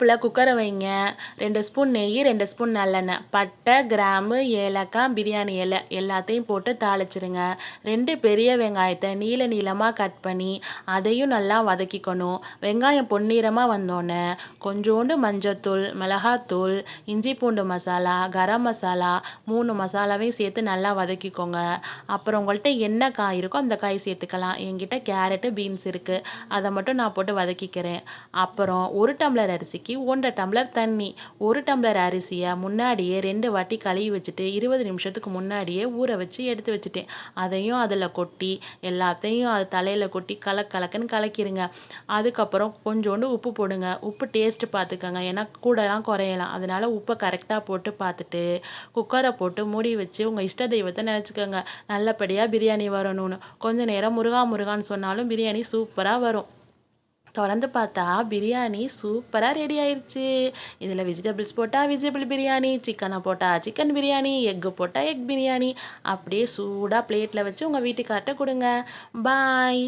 அடுப்பில் குக்கரை வைங்க. 2 ஸ்பூன் நெய், 2 ஸ்பூன் நல்லெண்ணெய், பட்டை, கிராம்பு, ஏலக்காய், பிரியாணி இலை எல்லாத்தையும் போட்டு தாளிச்சிருங்க. 2 பெரிய வெங்காயத்தை நீள நீளமாக கட் பண்ணி அதையும் நல்லா வதக்கிக்கணும். வெங்காயம் பொன்னிறமாக வந்தோடனே கொஞ்சோண்டு மஞ்சத்தூள், மிளகாத்தூள், இஞ்சி பூண்டு மசாலா, கரம் மசாலா 3 மசாலாவையும் சேர்த்து நல்லா வதக்கிக்கோங்க. அப்புறம் உங்கள்கிட்ட என்ன காய் இருக்கோ அந்த காய் சேர்த்துக்கலாம். என்கிட்ட கேரட்டு, பீன்ஸ் இருக்குது. அதை மட்டும் நான் போட்டு வதக்கிக்கிறேன். அப்புறம் 1 டம்ளர் அரிசிக்கு 1 டம்ளர் தண்ணி. 1 டம்ளர் அரிசியை முன்னாடியே 2 வாட்டி கழுவி வச்சுட்டு 20 நிமிஷத்துக்கு முன்னாடியே ஊற வச்சு எடுத்து வச்சுட்டேன். அதையும் அதில் கொட்டி எல்லாத்தையும் அது தலையில் கொட்டி கலக்குன்னு கலக்கிடுங்க. அதுக்கப்புறம் கொஞ்சோண்டு உப்பு போடுங்க. உப்பு டேஸ்ட்டு பார்த்துக்கோங்க, ஏன்னா கூடலாம் குறையலாம். அதனால் உப்பை கரெக்டாக போட்டு பார்த்துட்டு குக்கரை போட்டு மூடி வச்சு உங்கள் இஷ்ட தெய்வத்தை நினச்சிக்கோங்க. நல்லபடியாக பிரியாணி வரணும்னு கொஞ்சம் நேரம் முருகான்னு சொன்னாலும் பிரியாணி சூப்பராக வரும். திறந்து பார்த்தா பிரியாணி சூப்பராக ரெடி ஆயிடுச்சு. இதில் வெஜிடபிள்ஸ் போட்டால் வெஜிடபிள் பிரியாணி, சிக்கனை போட்டால் சிக்கன் பிரியாணி, எக்கு போட்டால் எக் பிரியாணி. அப்படியே சூடாக பிளேட்டில் வச்சு உங்கள் வீட்டுக்கார்ட்ட கொடுங்க. பாய்.